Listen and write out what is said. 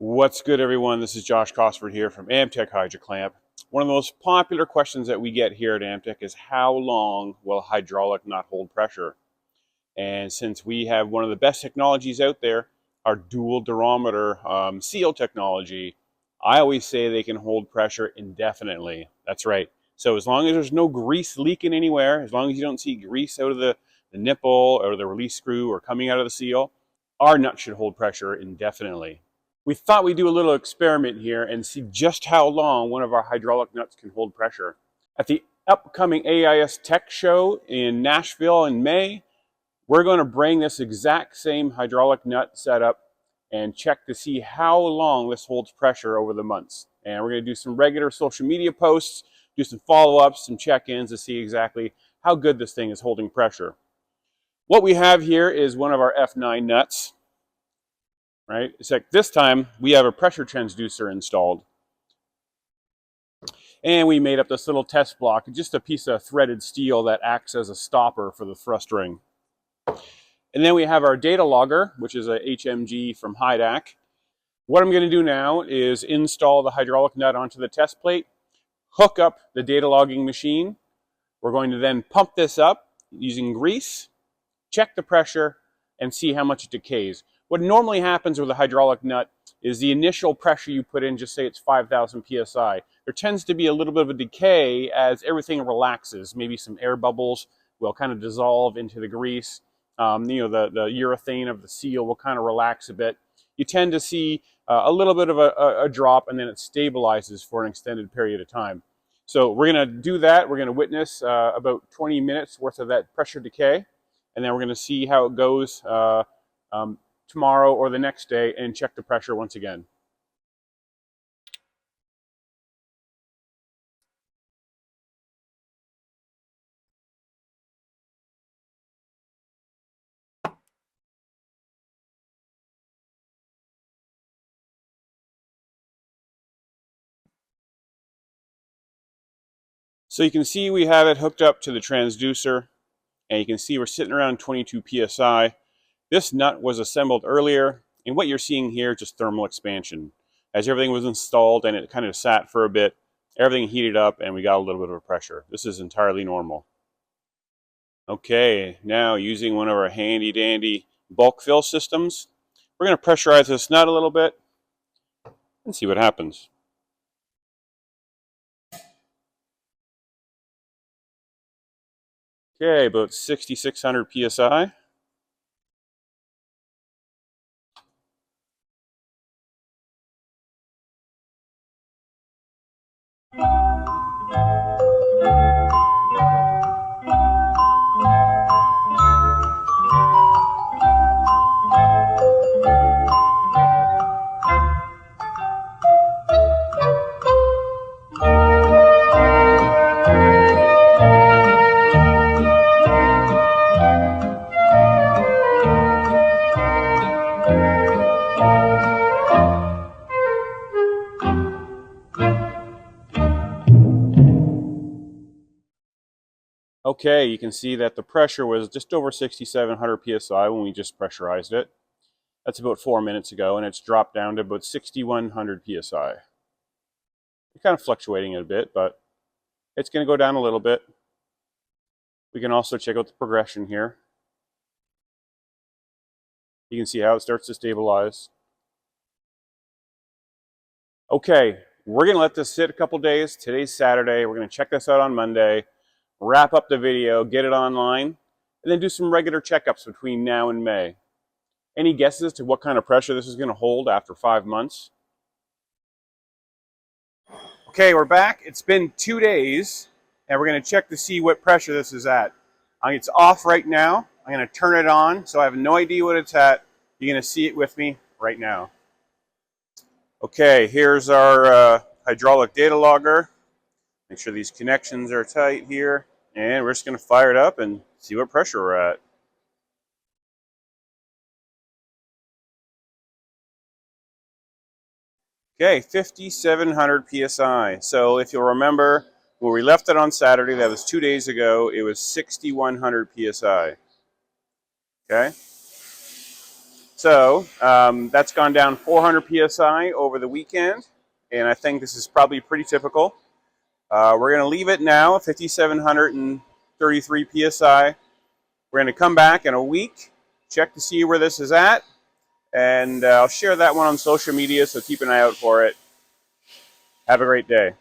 What's good, everyone? This is Josh Cosford here from AISTech Hydro Clamp. One of the most popular questions that we get here at AISTech is how long will a hydraulic nut hold pressure? And since we have one of the best technologies out there, our dual-durometer seal technology, I always say they can hold pressure indefinitely. That's right. So as long as there's no grease leaking anywhere, as long as you don't see grease out of the nipple or the release screw or coming out of the seal, our nut should hold pressure indefinitely. We thought we'd do a little experiment here and see just how long one of our hydraulic nuts can hold pressure. At the upcoming AISTech show in Nashville in May, we're going to bring this exact same hydraulic nut setup and check to see how long this holds pressure over the months. And we're going to do some regular social media posts, do some follow-ups, some check-ins to see exactly how good this thing is holding pressure. What we have here is one of our F9 nuts. Right? Except this time we have a pressure transducer installed. And we made up this little test block, just a piece of threaded steel that acts as a stopper for the thrust ring. And then we have our data logger, which is a HMG from HIDAC. What I'm going to do now is install the hydraulic nut onto the test plate, hook up the data logging machine. We're going to then pump this up using grease, check the pressure, and see how much it decays. What normally happens with a hydraulic nut is the initial pressure you put in, just say it's 5,000 psi. There tends to be a little bit of a decay as everything relaxes. Maybe some air bubbles will kind of dissolve into the grease. The urethane of the seal will kind of relax a bit. You tend to see a little bit of a drop, and then it stabilizes for an extended period of time. So we're going to do that. We're going to witness about 20 minutes worth of that pressure decay, and then we're going to see how it goes tomorrow or the next day and check the pressure once again. So you can see we have it hooked up to the transducer, and you can see we're sitting around 22 psi. This nut was assembled earlier, and what you're seeing here is just thermal expansion. As everything was installed and it kind of sat for a bit, everything heated up and we got a little bit of a pressure. This is entirely normal. Okay, now using one of our handy dandy bulk fill systems, we're going to pressurize this nut a little bit and see what happens. Okay, about 6,600 psi. Okay, you can see that the pressure was just over 6,700 psi when we just pressurized it. That's about 4 minutes ago, and it's dropped down to about 6,100 psi. It's kind of fluctuating a bit, but it's going to go down a little bit. We can also check out the progression here. You can see how it starts to stabilize. Okay, we're going to let this sit a couple days. Today's Saturday. We're going to check this out on Monday, wrap up the video, get it online, and then do some regular checkups between now and May. Any guesses to what kind of pressure this is going to hold after 5 months? Okay, we're back. It's been 2 days, and we're going to check to see what pressure this is at. It's off right now. I'm going to turn it on, so I have no idea what it's at. You're going to see it with me right now. Okay, here's our hydraulic data logger. Make sure these connections are tight here, and we're just going to fire it up and see what pressure we're at. Okay, 5,700 psi. So if you'll remember, when we left it on Saturday, that was 2 days ago, it was 6,100 psi. Okay? So that's gone down 400 psi over the weekend, and I think this is probably pretty typical. We're going to leave it now at 5,733 psi. We're going to come back in a week, check to see where this is at, and I'll share that one on social media, so keep an eye out for it. Have a great day.